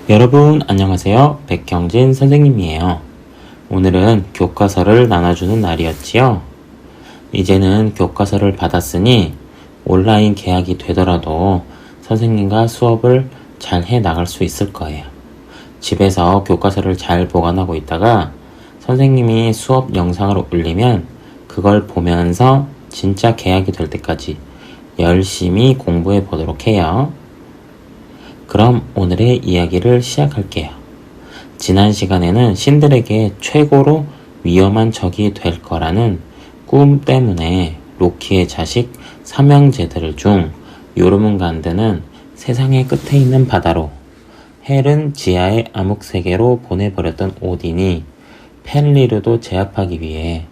여러분 안녕하세요. 백경진 선생님이에요. 오늘은 교과서를 나눠주는 날이었지요. 이제는 교과서를 받았으니 온라인 개학이 되더라도 선생님과 수업을 잘 해나갈 수 있을 거예요. 집에서 교과서를 잘 보관하고 있다가 선생님이 수업 영상을 올리면 그걸 보면서 진짜 개학이 될 때까지 열심히 공부해 보도록 해요. 그럼 오늘의 이야기를 시작할게요. 지난 시간에는 신들에게 최고로 위험한 적이 될 거라는 꿈 때문에 로키의 자식 삼형제들 중 요르문간드는 세상의 끝에 있는 바다로, 헬은 지하의 암흑세계로 보내버렸던 오딘이 펜리르도 제압하기 위해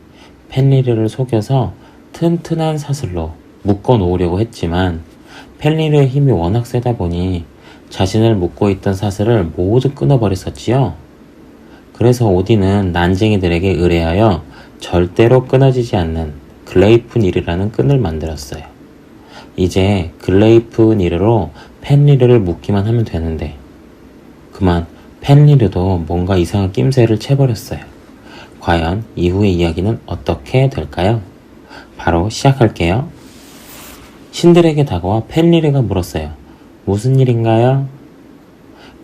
펜리르를 속여서 튼튼한 사슬로 묶어 놓으려고 했지만 펜리르의 힘이 워낙 세다 보니 자신을 묶고 있던 사슬을 모두 끊어버렸었지요. 그래서 오딘은 난쟁이들에게 의뢰하여 절대로 끊어지지 않는 글레이프니르라는 끈을 만들었어요. 이제 글레이프니르로 펜리르를 묶기만 하면 되는데 그만 펜리르도 뭔가 이상한 낌새를 채버렸어요. 과연 이후의 이야기는 어떻게 될까요? 바로 시작할게요. 신들에게 다가와 펜리르가 물었어요. 무슨 일인가요?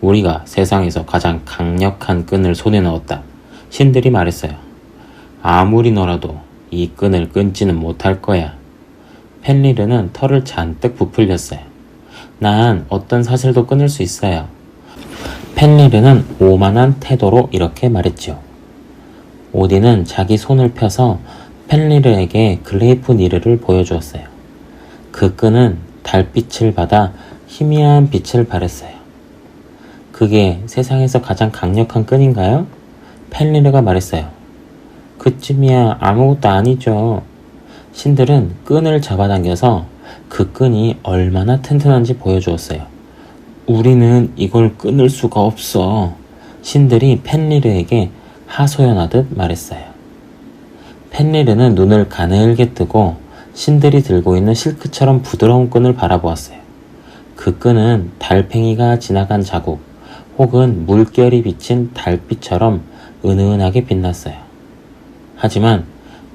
우리가 세상에서 가장 강력한 끈을 손에 넣었다. 신들이 말했어요. 아무리 너라도 이 끈을 끊지는 못할 거야. 펜리르는 털을 잔뜩 부풀렸어요. 난 어떤 사슬도 끊을 수 있어요. 펜리르는 오만한 태도로 이렇게 말했지요. 오딘은 자기 손을 펴서 펜리르에게 글레이프니르를 보여주었어요. 그 끈은 달빛을 받아 희미한 빛을 발했어요. 그게 세상에서 가장 강력한 끈인가요? 펜리르가 말했어요. 그쯤이야 아무것도 아니죠. 신들은 끈을 잡아당겨서 그 끈이 얼마나 튼튼한지 보여주었어요. 우리는 이걸 끊을 수가 없어. 신들이 펜리르에게 하소연하듯 말했어요. 펜리르는 눈을 가늘게 뜨고 신들이 들고 있는 실크처럼 부드러운 끈을 바라보았어요. 그 끈은 달팽이가 지나간 자국 혹은 물결이 비친 달빛처럼 은은하게 빛났어요. 하지만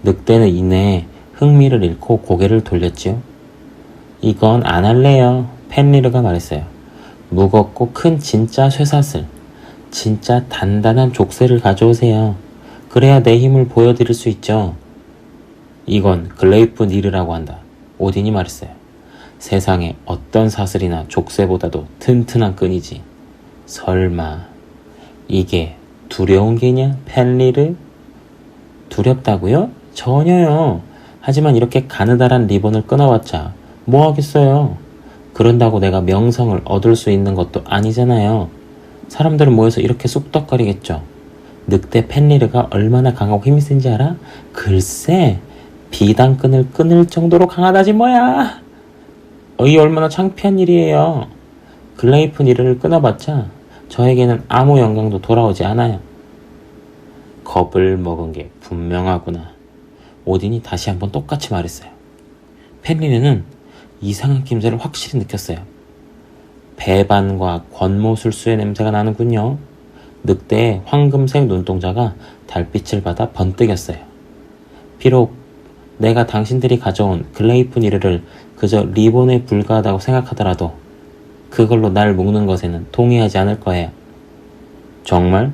늑대는 이내에 흥미를 잃고 고개를 돌렸지요. 이건 안 할래요. 펜리르가 말했어요. 무겁고 큰 진짜 쇠사슬, 진짜 단단한 족쇄를 가져오세요. 그래야 내 힘을 보여드릴 수 있죠. 이건 글레이프니르라고 한다. 오딘이 말했어요. 세상에 어떤 사슬이나 족쇄보다도 튼튼한 끈이지. 설마 이게 두려운 게냐, 펜리르? 두렵다고요? 전혀요. 하지만 이렇게 가느다란 리본을 끊어왔자 뭐 하겠어요. 그런다고 내가 명성을 얻을 수 있는 것도 아니잖아요. 사람들은 모여서 이렇게 쑥덕거리겠죠. 늑대 펜리르가 얼마나 강하고 힘이 센지 알아? 글쎄, 비단끈을 끊을 정도로 강하다지 뭐야. 이 얼마나 창피한 일이에요. 글레이프니르를 끊어봤자 저에게는 아무 영광도 돌아오지 않아요. 겁을 먹은 게 분명하구나. 오딘이 다시 한번 똑같이 말했어요. 펜리르는 이상한 낌새를 확실히 느꼈어요. 배반과 권모술수의 냄새가 나는군요. 늑대의 황금색 눈동자가 달빛을 받아 번뜩였어요. 비록 내가 당신들이 가져온 글레이프니르를 그저 리본에 불과하다고 생각하더라도 그걸로 날 묶는 것에는 동의하지 않을 거예요. 정말?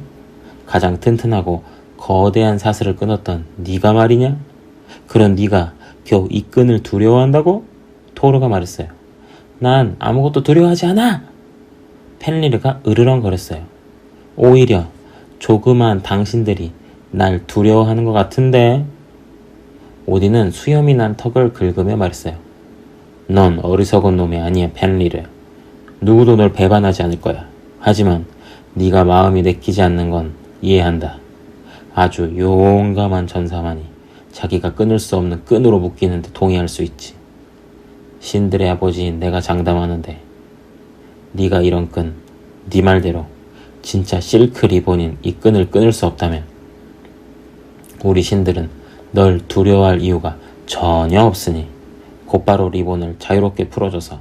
가장 튼튼하고 거대한 사슬을 끊었던 네가 말이냐? 그런 네가 겨우 이 끈을 두려워한다고? 토르가 말했어요. 난 아무것도 두려워하지 않아! 펜리르가 으르렁거렸어요. 오히려 조그만 당신들이 날 두려워하는 것 같은데. 오딘은 수염이 난 턱을 긁으며 말했어요. 넌 어리석은 놈이 아니야, 펜리르. 누구도 널 배반하지 않을 거야. 하지만 네가 마음이 내키지 않는 건 이해한다. 아주 용감한 전사만이 자기가 끊을 수 없는 끈으로 묶이는데 동의할 수 있지. 신들의 아버지인 내가 장담하는데 네가 이런 끈, 네 말대로 진짜 실크 리본인 이 끈을 끊을 수 없다면 우리 신들은 널 두려워할 이유가 전혀 없으니 곧바로 리본을 자유롭게 풀어줘서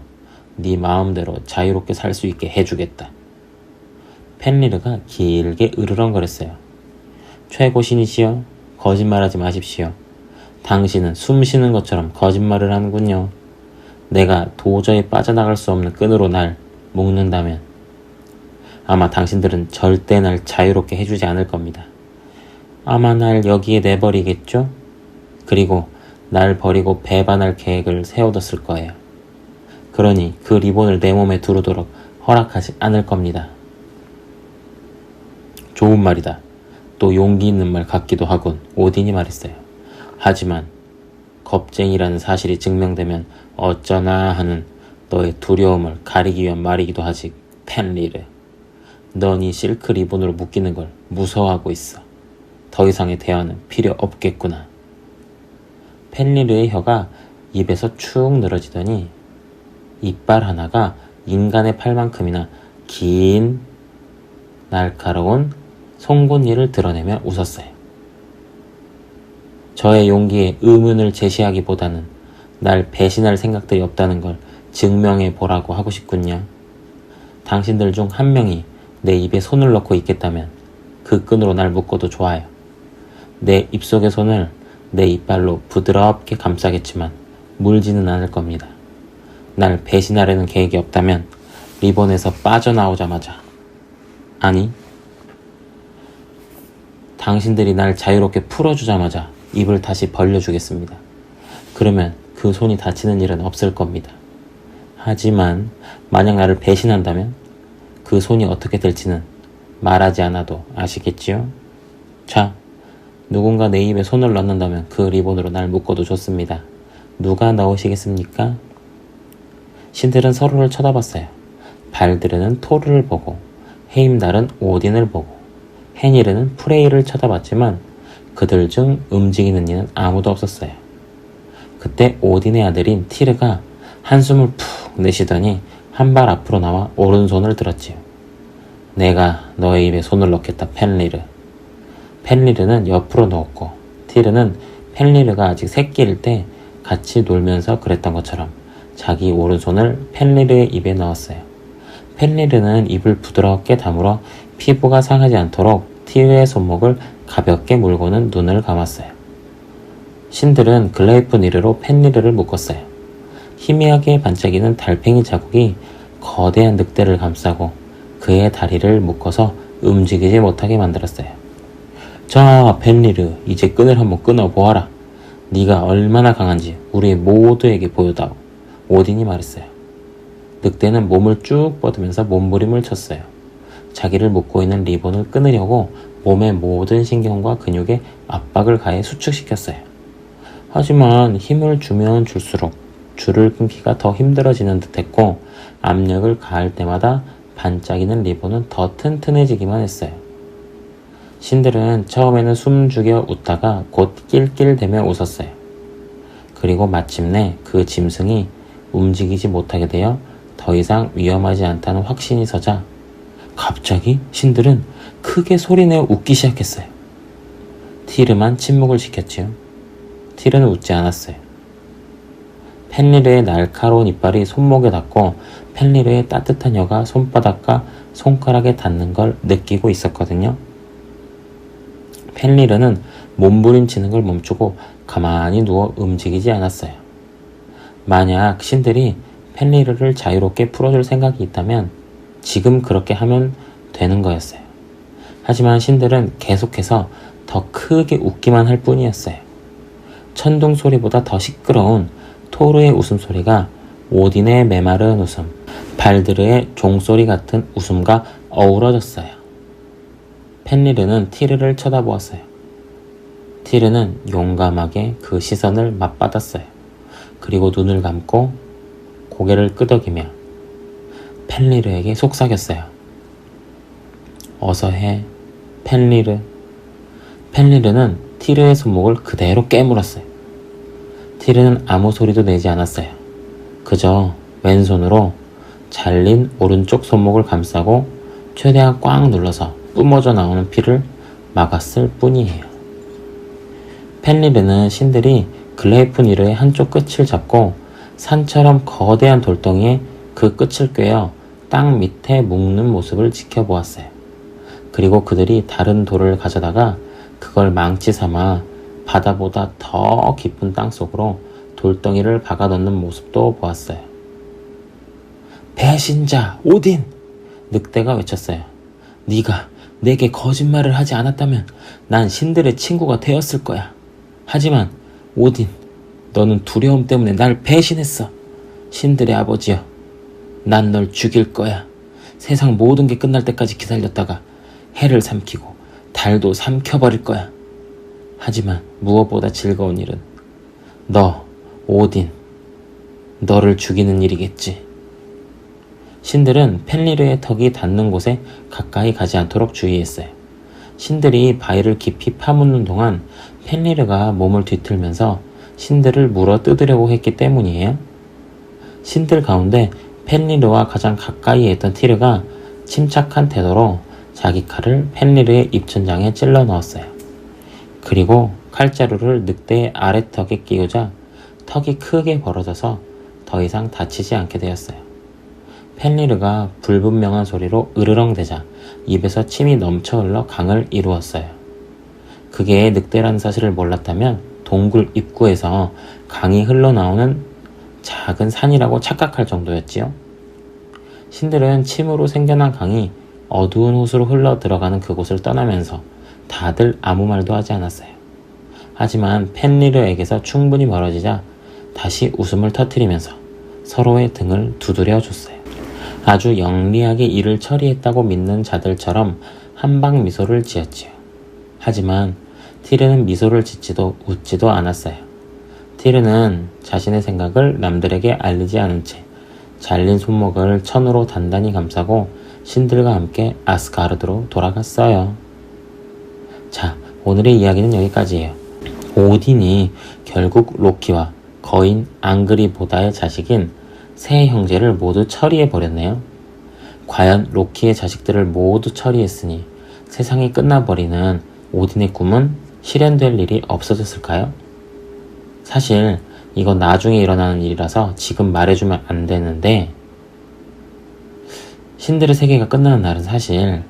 네 마음대로 자유롭게 살 수 있게 해주겠다. 펜리르가 길게 으르렁거렸어요. 최고신이시여, 거짓말하지 마십시오. 당신은 숨 쉬는 것처럼 거짓말을 하는군요. 내가 도저히 빠져나갈 수 없는 끈으로 날 묶는다면 아마 당신들은 절대 날 자유롭게 해주지 않을 겁니다. 아마 날 여기에 내버리겠죠? 그리고 날 버리고 배반할 계획을 세워뒀을 거예요. 그러니 그 리본을 내 몸에 두르도록 허락하지 않을 겁니다. 좋은 말이다. 또 용기 있는 말 같기도 하군. 오딘이 말했어요. 하지만 겁쟁이라는 사실이 증명되면 어쩌나 하는 너의 두려움을 가리기 위한 말이기도 하지. 펜리르, 넌 이 실크 리본으로 묶이는 걸 무서워하고 있어. 더 이상의 대화는 필요 없겠구나. 펜리르의 혀가 입에서 축 늘어지더니 이빨 하나가 인간의 팔만큼이나 긴 날카로운 송곳니를 드러내며 웃었어요. 저의 용기에 의문을 제시하기보다는 날 배신할 생각들이 없다는 걸 증명해 보라고 하고 싶군요. 당신들 중 한 명이 내 입에 손을 넣고 있겠다면 그 끈으로 날 묶어도 좋아요. 내 입속의 손을 내 이빨로 부드럽게 감싸겠지만 물지는 않을 겁니다. 날 배신하려는 계획이 없다면 리본에서 빠져나오자마자, 아니, 당신들이 날 자유롭게 풀어주자마자 입을 다시 벌려주겠습니다. 그러면 그 손이 다치는 일은 없을 겁니다. 하지만 만약 나를 배신한다면 그 손이 어떻게 될지는 말하지 않아도 아시겠지요? 자, 누군가 내 입에 손을 넣는다면 그 리본으로 날 묶어도 좋습니다. 누가 넣으시겠습니까? 신들은 서로를 쳐다봤어요. 발드르는 토르를 보고, 헤임달은 오딘을 보고, 헤니르는 프레이를 쳐다봤지만 그들 중 움직이는 이는 아무도 없었어요. 그때 오딘의 아들인 티르가 한숨을 푹 내쉬더니 한 발 앞으로 나와 오른손을 들었지요. 내가 너의 입에 손을 넣겠다, 펜리르. 펜리르는 옆으로 누웠고 티르는 펜리르가 아직 새끼일 때 같이 놀면서 그랬던 것처럼 자기 오른손을 펜리르의 입에 넣었어요. 펜리르는 입을 부드럽게 다물어 피부가 상하지 않도록 티르의 손목을 가볍게 물고는 눈을 감았어요. 신들은 글레이프니르로 펜리르를 묶었어요. 희미하게 반짝이는 달팽이 자국이 거대한 늑대를 감싸고 그의 다리를 묶어서 움직이지 못하게 만들었어요. 자, 펜리르, 이제 끈을 한번 끊어보아라. 네가 얼마나 강한지 우리 모두에게 보여다오. 오딘이 말했어요. 늑대는 몸을 쭉 뻗으면서 몸부림을 쳤어요. 자기를 묶고 있는 리본을 끊으려고 몸의 모든 신경과 근육에 압박을 가해 수축시켰어요. 하지만 힘을 주면 줄수록 줄을 끊기가 더 힘들어지는 듯했고 압력을 가할 때마다 반짝이는 리본은 더 튼튼해지기만 했어요. 신들은 처음에는 숨죽여 웃다가 곧 낄낄대며 웃었어요. 그리고 마침내 그 짐승이 움직이지 못하게 되어 더 이상 위험하지 않다는 확신이 서자 갑자기 신들은 크게 소리내어 웃기 시작했어요. 티르만 침묵을 지켰지요. 티르는 웃지 않았어요. 펜리르의 날카로운 이빨이 손목에 닿고 펜리르의 따뜻한 혀가 손바닥과 손가락에 닿는 걸 느끼고 있었거든요. 펜리르는 몸부림치는 걸 멈추고 가만히 누워 움직이지 않았어요. 만약 신들이 펜리르를 자유롭게 풀어줄 생각이 있다면 지금 그렇게 하면 되는 거였어요. 하지만 신들은 계속해서 더 크게 웃기만 할 뿐이었어요. 천둥 소리보다 더 시끄러운 토르의 웃음소리가 오딘의 메마른 웃음, 발드르의 종소리 같은 웃음과 어우러졌어요. 펜리르는 티르를 쳐다보았어요. 티르는 용감하게 그 시선을 맞받았어요. 그리고 눈을 감고 고개를 끄덕이며 펜리르에게 속삭였어요. 어서 해, 펜리르. 펜리르는 티르의 손목을 그대로 깨물었어요. 티르는 아무 소리도 내지 않았어요. 그저 왼손으로 잘린 오른쪽 손목을 감싸고 최대한 꽉 눌러서 뿜어져 나오는 피를 막았을 뿐이에요. 펜리르는 신들이 글레이프니르의 한쪽 끝을 잡고 산처럼 거대한 돌덩이에 그 끝을 꿰어 땅 밑에 묶는 모습을 지켜보았어요. 그리고 그들이 다른 돌을 가져다가 그걸 망치 삼아 바다보다 더 깊은 땅속으로 돌덩이를 박아 넣는 모습도 보았어요. 배신자 오딘! 늑대가 외쳤어요. 네가 내게 거짓말을 하지 않았다면 난 신들의 친구가 되었을 거야. 하지만 오딘, 너는 두려움 때문에 날 배신했어. 신들의 아버지여, 난 널 죽일 거야. 세상 모든 게 끝날 때까지 기다렸다가 해를 삼키고 달도 삼켜버릴 거야. 하지만 무엇보다 즐거운 일은 너, 오딘, 너를 죽이는 일이겠지. 신들은 펜리르의 턱이 닿는 곳에 가까이 가지 않도록 주의했어요. 신들이 바위를 깊이 파묻는 동안 펜리르가 몸을 뒤틀면서 신들을 물어 뜯으려고 했기 때문이에요. 신들 가운데 펜리르와 가장 가까이에 있던 티르가 침착한 태도로 자기 칼을 펜리르의 입천장에 찔러 넣었어요. 그리고 칼자루를 늑대의 아래턱에 끼우자 턱이 크게 벌어져서 더 이상 다치지 않게 되었어요. 펜리르가 불분명한 소리로 으르렁대자 입에서 침이 넘쳐 흘러 강을 이루었어요. 그게 늑대라는 사실을 몰랐다면 동굴 입구에서 강이 흘러나오는 작은 산이라고 착각할 정도였지요. 신들은 침으로 생겨난 강이 어두운 호수로 흘러 들어가는 그곳을 떠나면서 다들 아무 말도 하지 않았어요. 하지만 펜리르에게서 충분히 멀어지자 다시 웃음을 터뜨리면서 서로의 등을 두드려 줬어요. 아주 영리하게 일을 처리했다고 믿는 자들처럼 한방 미소를 지었지요. 하지만 티르는 미소를 짓지도 웃지도 않았어요. 티르는 자신의 생각을 남들에게 알리지 않은 채 잘린 손목을 천으로 단단히 감싸고 신들과 함께 아스가르드로 돌아갔어요. 자, 오늘의 이야기는 여기까지예요. 오딘이 결국 로키와 거인 앙그리보다의 자식인 세 형제를 모두 처리해버렸네요. 과연 로키의 자식들을 모두 처리했으니 세상이 끝나버리는 오딘의 꿈은 실현될 일이 없어졌을까요? 사실 이건 나중에 일어나는 일이라서 지금 말해주면 안 되는데, 신들의 세계가 끝나는 날은 사실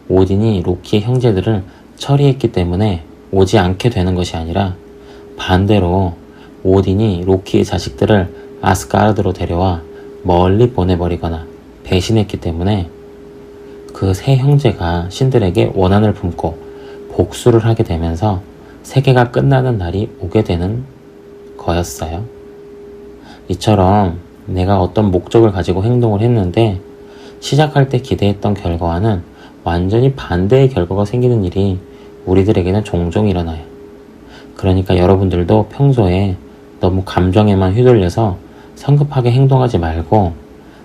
오딘이 로키의 형제들을 처리했기 때문에 오지 않게 되는 것이 아니라 반대로 오딘이 로키의 자식들을 아스가르드로 데려와 멀리 보내버리거나 배신했기 때문에 그 세 형제가 신들에게 원한을 품고 복수를 하게 되면서 세계가 끝나는 날이 오게 되는 거였어요. 이처럼 내가 어떤 목적을 가지고 행동을 했는데 시작할 때 기대했던 결과와는 완전히 반대의 결과가 생기는 일이 우리들에게는 종종 일어나요. 그러니까 여러분들도 평소에 너무 감정에만 휘둘려서 성급하게 행동하지 말고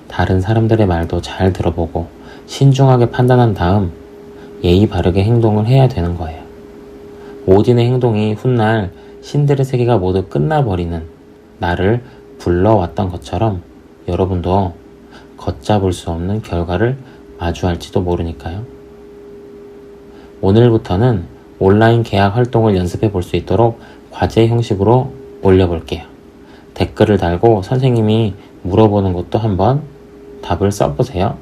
다른 사람들의 말도 잘 들어보고 신중하게 판단한 다음 예의 바르게 행동을 해야 되는 거예요. 오딘의 행동이 훗날 신들의 세계가 모두 끝나버리는 나를 불러왔던 것처럼 여러분도 걷잡을 수 없는 결과를 마주할지도 모르니까요. 오늘부터는 온라인 계약 활동을 연습해 볼 수 있도록 과제 형식으로 올려볼게요. 댓글을 달고 선생님이 물어보는 것도 한번 답을 써보세요.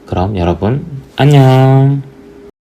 그럼 여러분 안녕.